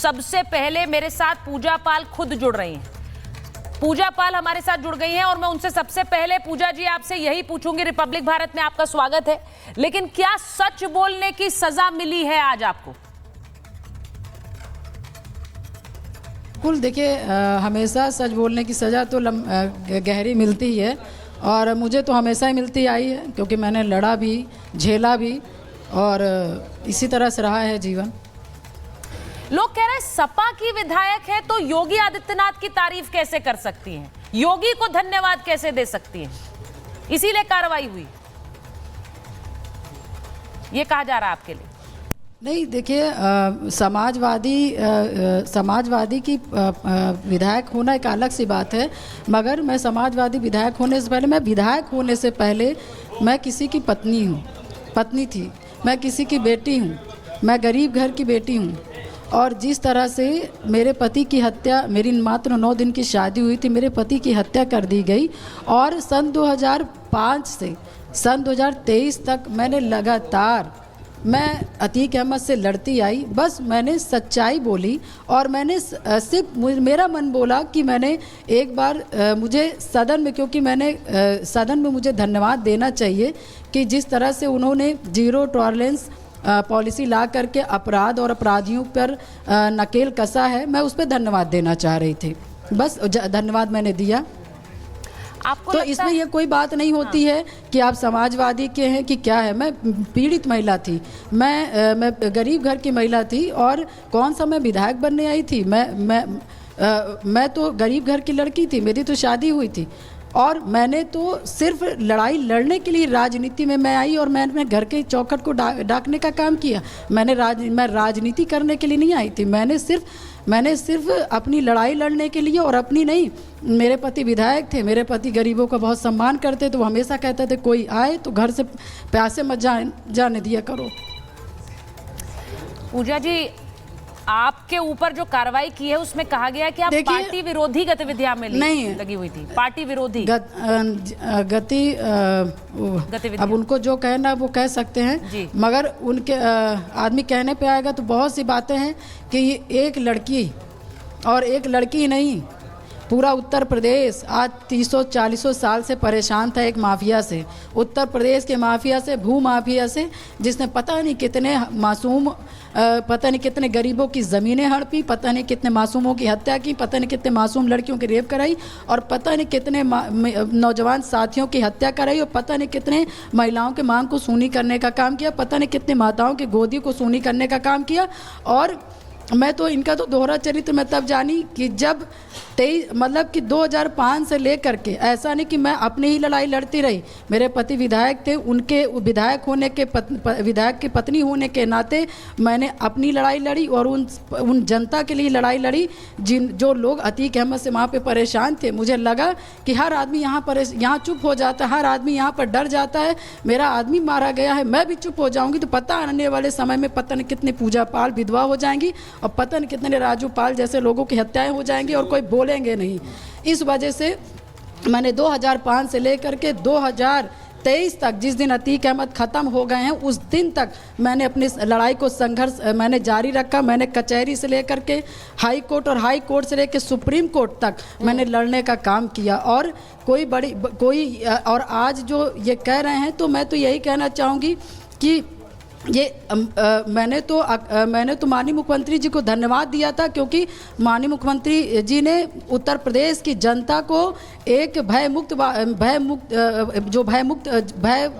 सबसे पहले मेरे साथ पूजा पाल खुद जुड़ रही हैं। पूजा पाल हमारे साथ जुड़ गई हैं और मैं उनसे सबसे पहले, पूजा जी आपसे यही पूछूंगी, रिपब्लिक भारत में आपका स्वागत है, लेकिन क्या सच बोलने की सजा मिली है आज आपको? बिल्कुल, देखिए हमेशा सच बोलने की सज़ा तो गहरी मिलती ही है और मुझे तो हमेशा ही मिलती आई है, क्योंकि मैंने लड़ा भी, झेला भी और इसी तरह से रहा है जीवन। लोग कह रहे हैं सपा की विधायक है तो योगी आदित्यनाथ की तारीफ कैसे कर सकती हैं, योगी को धन्यवाद कैसे दे सकती हैं, इसीलिए कार्रवाई हुई, ये कहा जा रहा है आपके लिए। नहीं, देखिए समाजवादी की विधायक होना एक अलग सी बात है, मगर मैं समाजवादी विधायक होने से पहले, मैं विधायक होने से पहले मैं किसी की पत्नी थी, मैं किसी की बेटी हूँ, मैं गरीब घर की बेटी हूँ। और जिस तरह से मेरे पति की हत्या, मेरी मात्र 9 दिन की शादी हुई थी, मेरे पति की हत्या कर दी गई और सन 2005 से सन 2023 तक मैंने लगातार, मैं अतीक अहमद से लड़ती आई, बस मैंने सच्चाई बोली और मैंने सिर्फ मेरा मन बोला कि मैंने एक बार मुझे सदन में, क्योंकि मैंने सदन में मुझे धन्यवाद देना चाहिए कि जिस तरह से उन्होंने जीरो टॉलरेंस पॉलिसी ला करके अपराध और अपराधियों पर नकेल कसा है, मैं उस पर धन्यवाद देना चाह रही थी, बस धन्यवाद मैंने दिया। आपको तो इसमें ये कोई बात नहीं होती है कि आप समाजवादी के हैं कि क्या है। मैं पीड़ित महिला थी, मैं गरीब घर की महिला थी और कौन सा मैं विधायक बनने आई थी। मैं तो गरीब घर की लड़की थी, मेरी तो शादी हुई थी और मैंने तो सिर्फ लड़ाई लड़ने के लिए राजनीति में मैं आई और मैंने घर के चौखट को डाकने का काम किया। मैं राजनीति करने के लिए नहीं आई थी, मैंने सिर्फ अपनी लड़ाई लड़ने के लिए, और अपनी नहीं, मेरे पति विधायक थे, मेरे पति गरीबों का बहुत सम्मान करते, तो वो हमेशा कहते थे कोई आए तो घर से प्यासे मत जाने दिया करो। पूजा जी, आपके ऊपर जो कार्रवाई की है उसमें कहा गया है कि आप पार्टी विरोधी गतिविधियां में लगी हुई थी। पार्टी विरोधी गतिविधियां, अब उनको जो कहना वो कह सकते हैं, मगर उनके आदमी कहने पे आएगा तो बहुत सी बातें हैं कि एक लड़की, और एक लड़की नहीं, पूरा उत्तर प्रदेश आज 300-400 साल से परेशान था एक माफिया से, उत्तर प्रदेश के माफिया से, भू माफिया से, जिसने पता नहीं कितने मासूम, पता नहीं कितने गरीबों की ज़मीनें हड़पी, पता नहीं कितने मासूमों की हत्या की, पता नहीं कितने मासूम लड़कियों की रेप कराई, और पता नहीं कितने नौजवान साथियों की हत्या कराई, और पता नहीं कितने महिलाओं के मांग को सूनी करने का काम किया, पता नहीं कितने माताओं की गोदी को सूनी करने का काम किया। और मैं तो इनका तो दोहरा चरित्र मैं तब जानी कि जब 2005 से लेकर के, ऐसा नहीं कि मैं अपनी ही लड़ाई लड़ती रही, मेरे पति विधायक थे, उनके विधायक की पत्नी होने के नाते मैंने अपनी लड़ाई लड़ी और उन जनता के लिए लड़ाई लड़ी जो लोग अतीक अहमद से वहाँ पे परेशान थे। मुझे लगा कि हर आदमी यहाँ चुप हो जाता है, हर आदमी यहाँ पर डर जाता है, मेरा आदमी मारा गया है, मैं भी चुप हो जाऊँगी तो पता आने वाले समय में पता नहीं कितने पूजा पाल विधवा हो जाएंगी और पता नहीं कितने राजू पाल जैसे लोगों की हत्याएं हो जाएंगी और कोई बोलेंगे नहीं। इस वजह से मैंने 2005 से लेकर के 2023 तक, जिस दिन अतीक अहमद ख़त्म हो गए हैं, उस दिन तक मैंने अपनी लड़ाई को संघर्ष मैंने जारी रखा। मैंने कचहरी से लेकर के हाई कोर्ट और हाई कोर्ट से लेकर सुप्रीम कोर्ट तक मैंने लड़ने का काम किया। और और आज जो ये कह रहे हैं तो मैं तो यही कहना चाहूँगी कि ये मैंने तो माननीय मुख्यमंत्री जी को धन्यवाद दिया था, क्योंकि माननीय मुख्यमंत्री जी ने उत्तर प्रदेश की जनता को एक भय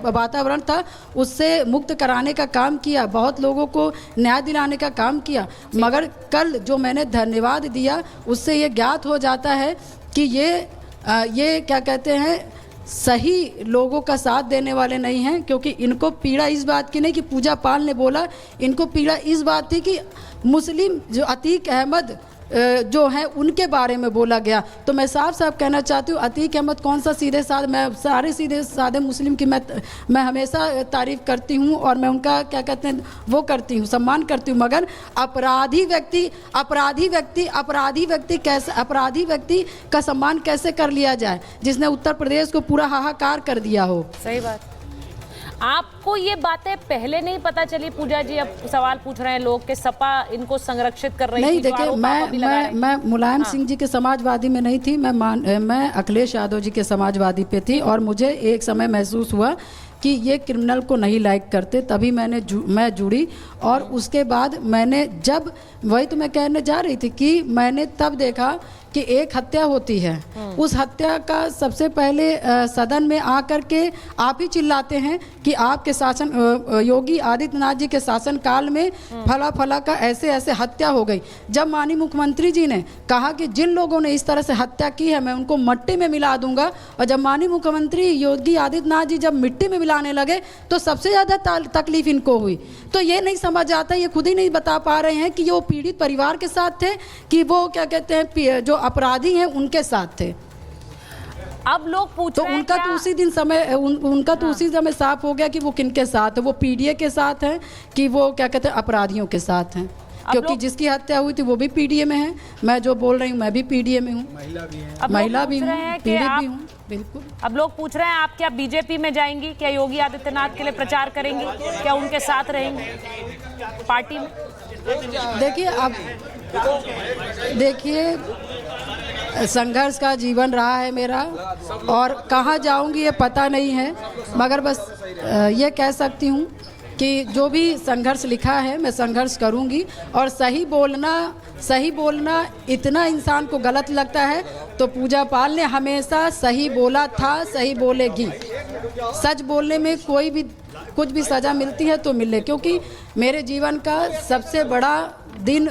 वातावरण था उससे मुक्त कराने का काम किया, बहुत लोगों को न्याय दिलाने का काम किया। मगर कल जो मैंने धन्यवाद दिया उससे ये ज्ञात हो जाता है कि ये क्या कहते हैं, सही लोगों का साथ देने वाले नहीं हैं। क्योंकि इनको पीड़ा इस बात की नहीं कि पूजा पाल ने बोला, इनको पीड़ा इस बात थी कि मुस्लिम जो अतीक अहमद जो है उनके बारे में बोला गया। तो मैं साफ साफ कहना चाहती हूँ, अतीक अहमद कौन सा सीधे साधे, मैं सारे सीधे साधे मुस्लिम की मैं हमेशा तारीफ़ करती हूँ और मैं उनका क्या कहते हैं वो करती हूँ, सम्मान करती हूँ। मगर अपराधी व्यक्ति का सम्मान कैसे कर लिया जाए जिसने उत्तर प्रदेश को पूरा हाहाकार कर दिया हो। सही बात। आपको ये बातें पहले नहीं पता चली पूजा जी? अब सवाल पूछ रहे हैं लोग कि सपा इनको संरक्षित कर रही नहीं, थी, जो देखिए आरोप आप अभी लगा रहे हैं। मैं मुलायम सिंह जी के समाजवादी में नहीं थी, मैं अखिलेश यादव जी के समाजवादी पे थी। और मुझे एक समय महसूस हुआ कि ये क्रिमिनल को नहीं लाइक करते, तभी मैं जुड़ी। और उसके बाद मैंने जब, वही तो मैं कहने जा रही थी कि मैंने तब देखा कि एक हत्या होती है, उस हत्या का सबसे पहले सदन में आकर के आप ही चिल्लाते हैं कि आपके शासन, योगी आदित्यनाथ जी के शासन काल में फला फला का ऐसे ऐसे हत्या हो गई। जब माननीय मुख्यमंत्री जी ने कहा कि जिन लोगों ने इस तरह से हत्या की है मैं उनको मिट्टी में मिला दूंगा, और जब माननीय मुख्यमंत्री योगी आदित्यनाथ जी जब मिट्टी में मिलाने लगे तो सबसे ज़्यादा तकलीफ इनको हुई। तो ये नहीं समझ आता, ये खुद ही नहीं बता पा रहे हैं कि वो पीड़ित परिवार के साथ थे कि वो क्या कहते हैं जो अपराधी हैं उनके साथ थे। अब लोग पूछ तो रहे हैं उनका तो उसी दिन समय उनका तो उसी समय साफ हो गया कि वो किनके साथ है, वो पीडीए के साथ हैं कि वो क्या कहते हैं अपराधियों के साथ हैं। क्योंकि जिसकी हत्या हुई थी वो भी पीडीए में है, मैं जो बोल रही हूँ मैं भी पीडीए में हूँ, महिला भी हूँ, पीड़ित भी हूँ। बिल्कुल। अब लोग पूछ रहे हैं आप क्या बीजेपी में जाएंगी, क्या योगी आदित्यनाथ के लिए प्रचार करेंगी, क्या उनके साथ रहेंगी पार्टी में? देखिए, अब देखिए संघर्ष का जीवन रहा है मेरा, और कहाँ जाऊंगी ये पता नहीं है, मगर बस ये कह सकती हूँ कि जो भी संघर्ष लिखा है मैं संघर्ष करूंगी। और सही बोलना इतना इंसान को गलत लगता है तो पूजा पाल ने हमेशा सही बोला था, सही बोलेगी। सच बोलने में कोई भी कुछ भी सज़ा मिलती है तो मिले, क्योंकि मेरे जीवन का सबसे बड़ा दिन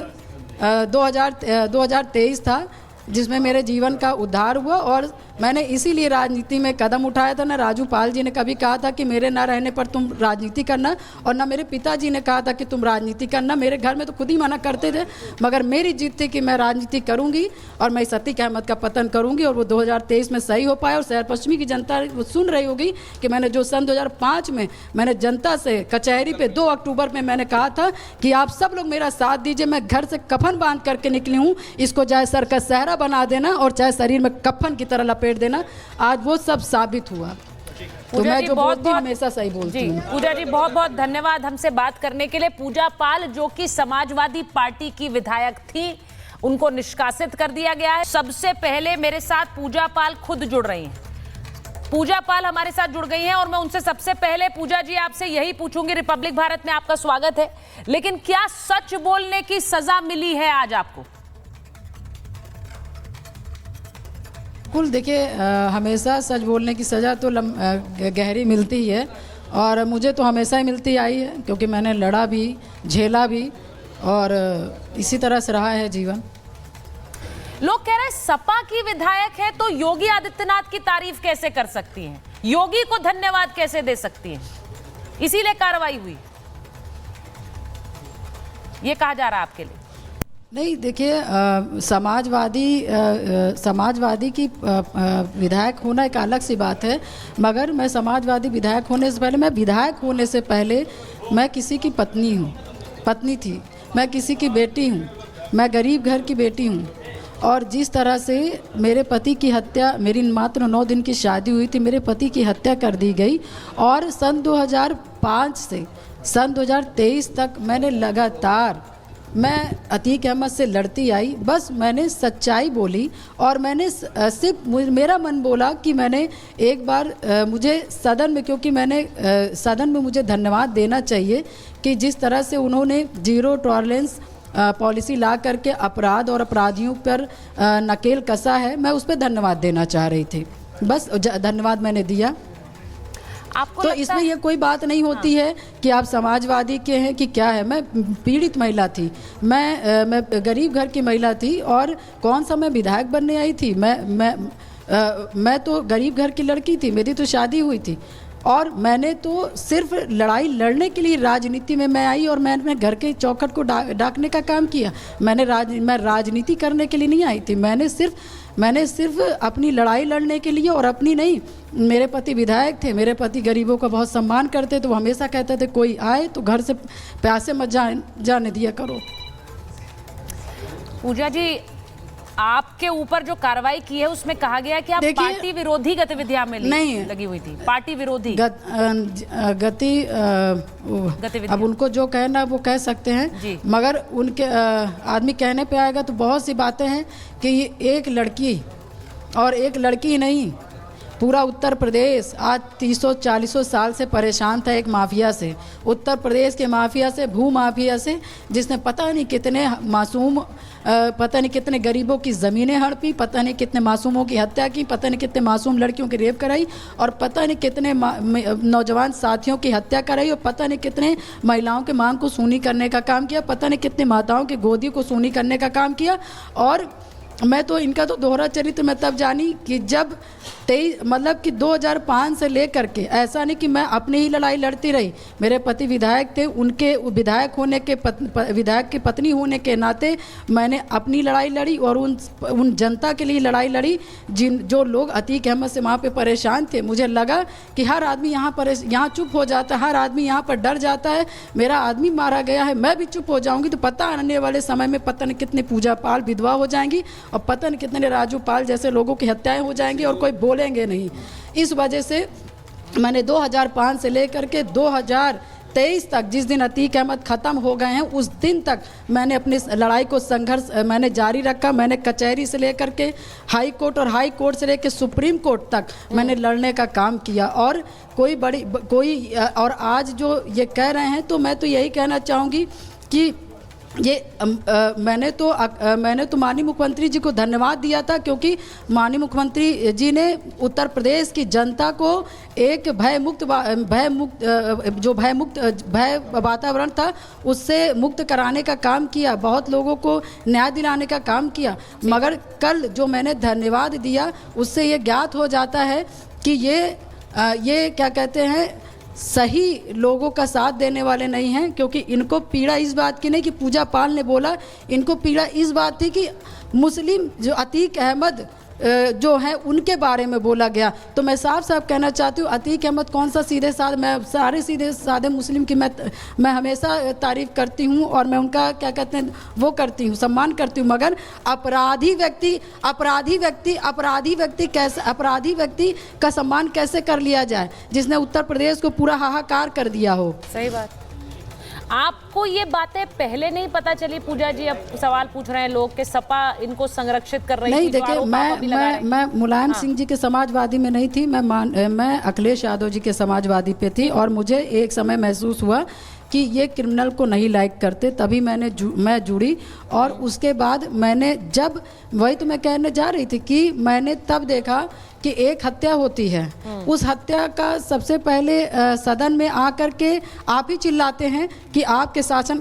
2023 था जिसमें मेरे जीवन का उद्धार हुआ। और मैंने इसीलिए राजनीति में कदम उठाया था। ना राजू पाल जी ने कभी कहा था कि मेरे ना रहने पर तुम राजनीति करना, और ना मेरे पिताजी ने कहा था कि तुम राजनीति करना। मेरे घर में तो खुद ही मना करते थे, मगर मेरी जीत थी कि मैं राजनीति करूंगी और मैं अतीक अहमद का पतन करूंगी, और वो 2023 में सही हो पाया। और शहर पश्चिमी की जनता वो सुन रही होगी कि मैंने जो सन 2005 में मैंने जनता से कचहरी पे 2 अक्टूबर में मैंने कहा था कि आप सब लोग मेरा साथ दीजिए, मैं घर से कफन बांध करके निकली हूँ, इसको चाहे सर का सहरा बना देना और चाहे शरीर में कफन की तरह लपेट देना। आज वो सब साबित हुआ। तो मैं जो बोलती हूँ हमेशा सही बोलती हूँ। पूजा जी बहुत बहुत धन्यवाद हमसे बात करने के लिए। पूजा पाल जो कि समाजवादी पार्टी की विधायक थी, उनको निष्कासित कर दिया गया है। सबसे पहले मेरे साथ पूजा पाल खुद जुड़ रही हैं। पूजा पाल हमारे साथ जुड़ गई हैं और मैं उनसे सबसे पहले पूजा जी आपसे यही पूछूंगी, रिपब्लिक भारत में आपका स्वागत है, लेकिन क्या सच बोलने की सजा मिली है आज आपको? बिल्कुल, देखिए हमेशा सच बोलने की सज़ा तो गहरी मिलती ही है, और मुझे तो हमेशा ही मिलती आई है, क्योंकि मैंने लड़ा भी, झेला भी, और इसी तरह से रहा है जीवन। लोग कह रहे हैं सपा की विधायक है तो योगी आदित्यनाथ की तारीफ कैसे कर सकती हैं, योगी को धन्यवाद कैसे दे सकती हैं, इसीलिए कार्रवाई हुई, ये कहा जा रहा है आपके लिए। नहीं, देखिए समाजवादी की विधायक होना एक अलग सी बात है, मगर मैं समाजवादी विधायक होने से पहले, मैं विधायक होने से पहले मैं किसी की पत्नी थी, मैं किसी की बेटी हूँ, मैं गरीब घर की बेटी हूँ। और जिस तरह से मेरे पति की हत्या, मेरी मात्र 9 दिन की शादी हुई थी, मेरे पति की हत्या कर दी गई, और सन 2005 से सन 2023 तक मैंने लगातार, मैं अतीक अहमद से लड़ती आई। बस मैंने सच्चाई बोली, और मैंने सिर्फ मेरा मन बोला कि मैंने एक बार मुझे सदन में, क्योंकि मैंने सदन में मुझे धन्यवाद देना चाहिए कि जिस तरह से उन्होंने जीरो टॉलरेंस पॉलिसी ला करके अपराध और अपराधियों पर नकेल कसा है, मैं उस पर धन्यवाद देना चाह रही थी। बस धन्यवाद मैंने दिया। आपको तो इसमें ये कोई बात नहीं होती है कि आप समाजवादी के हैं कि क्या है। मैं पीड़ित महिला थी, मैं गरीब घर की महिला थी, और कौन सा मैं विधायक बनने आई थी। मैं तो गरीब घर की लड़की थी, मेरी तो शादी हुई थी, और मैंने तो सिर्फ लड़ाई लड़ने के लिए राजनीति में मैं आई, और मैंने घर के चौखट को डाकने का काम किया। मैं राजनीति करने के लिए नहीं आई थी, मैंने सिर्फ अपनी लड़ाई लड़ने के लिए, और अपनी नहीं। मेरे पति विधायक थे, मेरे पति गरीबों का बहुत सम्मान करते, तो वो हमेशा कहते थे कोई आए तो घर से प्यासे मत जाने दिया करो। पूजा जी, आपके ऊपर जो कार्रवाई की है उसमें कहा गया है कि आप देखिए, पार्टी विरोधी गतिविधियां में नहीं लगी हुई थी। पार्टी विरोधी अब उनको जो कहना वो कह सकते जी। हैं, मगर उनके आदमी कहने पे आएगा तो बहुत सी बातें हैं कि ये एक लड़की और एक लड़की नहीं, पूरा उत्तर प्रदेश आज 300-400 साल से परेशान था एक माफिया से, उत्तर प्रदेश के माफिया से, भू माफिया से, जिसने पता नहीं कितने मासूम, पता नहीं कितने गरीबों की ज़मीनें हड़पी, पता नहीं कितने मासूमों की हत्या की, पता नहीं कितने मासूम लड़कियों की रेप कराई, और पता नहीं कितने नौजवान साथियों की हत्या कराई, और पता नहीं कितने महिलाओं के मांग को सूनी करने का काम किया, पता नहीं कितने माताओं की गोदी को सूनी करने का काम किया। और मैं तो इनका तो दोहरा चरित्र मैं तब जानी कि जब 2005 से लेकर के, ऐसा नहीं कि मैं अपनी ही लड़ाई लड़ती रही, मेरे पति विधायक थे, उनके विधायक होने के विधायक की पत्नी होने के नाते मैंने अपनी लड़ाई लड़ी और उन जनता के लिए लड़ाई लड़ी जो लोग अतीक अहमद से वहाँ पे परेशान थे। मुझे लगा कि हर आदमी यहाँ चुप हो जाता है, हर आदमी यहाँ पर डर जाता है, मेरा आदमी मारा गया है, मैं भी चुप हो जाऊँगी तो पता आने वाले समय में पता नहीं कितने पूजा पाल विधवा हो जाएंगी और पता नहीं कितने राजू पाल जैसे लोगों की हत्याएं हो जाएंगी और कोई बोलेंगे नहीं। इस वजह से मैंने 2005 से लेकर के 2023 तक, जिस दिन अतीक अहमद ख़त्म हो गए हैं उस दिन तक मैंने अपनी लड़ाई को संघर्ष मैंने जारी रखा। मैंने कचहरी से लेकर के हाई कोर्ट और हाई कोर्ट से लेकर सुप्रीम कोर्ट तक मैंने लड़ने का काम किया। और और आज जो ये कह रहे हैं तो मैं तो यही कहना चाहूँगी कि ये मैंने तो माननीय मुख्यमंत्री जी को धन्यवाद दिया था, क्योंकि माननीय मुख्यमंत्री जी ने उत्तर प्रदेश की जनता को एक भय वातावरण था उससे मुक्त कराने का काम किया, बहुत लोगों को न्याय दिलाने का काम किया। मगर कल जो मैंने धन्यवाद दिया उससे ये ज्ञात हो जाता है कि ये क्या कहते हैं, सही लोगों का साथ देने वाले नहीं हैं। क्योंकि इनको पीड़ा इस बात की नहीं कि पूजा पाल ने बोला, इनको पीड़ा इस बात थी कि मुस्लिम जो अतीक अहमद जो है उनके बारे में बोला गया। तो मैं साफ साफ कहना चाहती हूँ, अतीक अहमद कौन सा सीधे साधे, मैं सारे सीधे साधे मुस्लिम की मैं हमेशा तारीफ़ करती हूँ और मैं उनका क्या कहते हैं वो करती हूँ, सम्मान करती हूँ। मगर अपराधी व्यक्ति का सम्मान कैसे कर लिया जाए जिसने उत्तर प्रदेश को पूरा हाहाकार कर दिया हो। सही बात। आपको ये बातें पहले नहीं पता चली पूजा जी? अब सवाल पूछ रहे हैं लोग कि सपा इनको संरक्षित कर रही नहीं, थी। देखिए मैं मुलायम सिंह जी के समाजवादी में नहीं थी, मैं अखिलेश यादव जी के समाजवादी पे थी। और मुझे एक समय महसूस हुआ कि ये क्रिमिनल को नहीं लाइक करते, तभी मैं जुड़ी। और उसके बाद मैंने जब, वही तो मैं कहने जा रही थी कि मैंने तब देखा कि एक हत्या होती है, उस हत्या का सबसे पहले सदन में आकर के आप ही चिल्लाते हैं कि आपके शासन,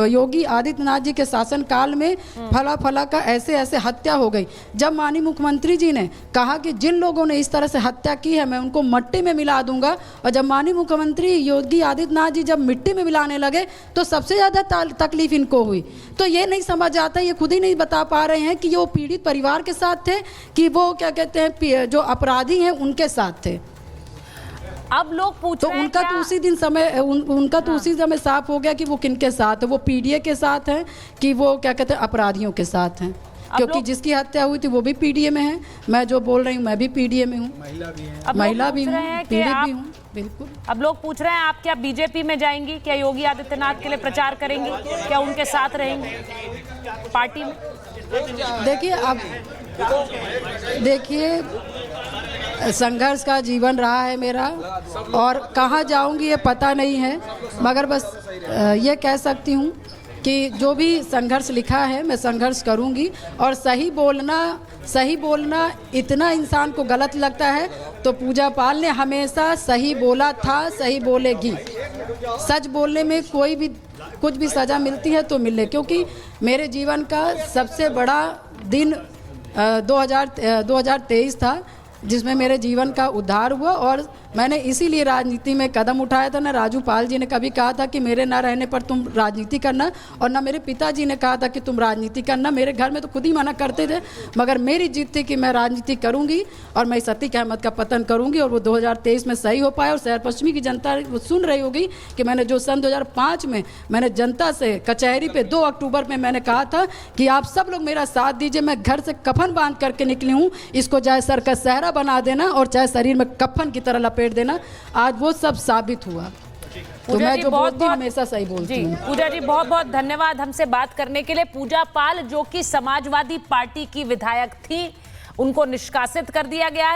योगी आदित्यनाथ जी के शासन काल में फला फला का ऐसे ऐसे हत्या हो गई। जब माननीय मुख्यमंत्री जी ने कहा कि जिन लोगों ने इस तरह से हत्या की है मैं उनको मिट्टी में मिला दूंगा, और जब माननीय मुख्यमंत्री योगी आदित्यनाथ जी जब मिट्टी में मिलाने लगे तो सबसे ज़्यादा तकलीफ इनको हुई। तो ये नहीं समझ आता, ये खुद ही नहीं बता पा रहे हैं कि वो पीड़ित परिवार के साथ थे कि वो क्या कहते हैं जो अपराधी हैं उनके साथ थे। अब लोग पूछ रहे हैं उनका तो उसी दिन समय उनका तो उसी समय साफ हो गया कि वो किनके साथ है, वो पीडीए के साथ हैं कि वो क्या कहते हैं अपराधियों के साथ हैं। क्योंकि जिसकी हत्या हुई थी वो भी पीडीए में है, मैं जो बोल रही हूँ मैं भी पीडीए में हूँ, महिला भी हूँ, पीड़ित भी हूँ। बिल्कुल। अब लोग पूछ रहे हैं आप क्या बीजेपी में जाएंगी, क्या योगी आदित्यनाथ के लिए प्रचार करेंगी, क्या उनके साथ रहेंगी पार्टी में? देखिए संघर्ष का जीवन रहा है मेरा, और कहाँ जाऊंगी ये पता नहीं है, मगर बस ये कह सकती हूँ कि जो भी संघर्ष लिखा है मैं संघर्ष करूंगी। और सही बोलना इतना इंसान को गलत लगता है तो पूजा पाल ने हमेशा सही बोला था, सही बोलेगी। सच बोलने में कोई भी कुछ भी सज़ा मिलती है तो मिले, क्योंकि मेरे जीवन का सबसे बड़ा दिन 2023 था जिसमें मेरे जीवन का उद्धार हुआ। और मैंने इसीलिए राजनीति में कदम उठाया था। ना राजू पाल जी ने कभी कहा था कि मेरे ना रहने पर तुम राजनीति करना, और ना मेरे पिताजी ने कहा था कि तुम राजनीति करना। मेरे घर में तो खुद ही मना करते थे, मगर मेरी जीत थी कि मैं राजनीति करूंगी और मैं इस अतीक अहमद का पतन करूंगी, और वो 2023 में सही हो पाया। और शहर पश्चिमी की जनता वो सुन रही होगी कि मैंने जो सन 2005 में मैंने जनता से कचहरी पे 2 अक्टूबर में मैंने कहा था कि आप सब लोग मेरा साथ दीजिए, मैं घर से कफन बांध करके निकली हूँ, इसको चाहे सर का सहरा बना देना और चाहे शरीर में कफन की तरह लपेट देना। आज वो सब साबित हुआ। तो पूजा मैं जी जो बोलती हूँ बहुत हमेशा सही बोलती हूँ। पूजा जी बहुत बहुत धन्यवाद हमसे बात करने के लिए। पूजा पाल जो कि समाजवादी पार्टी की विधायक थी, उनको निष्कासित कर दिया गया है।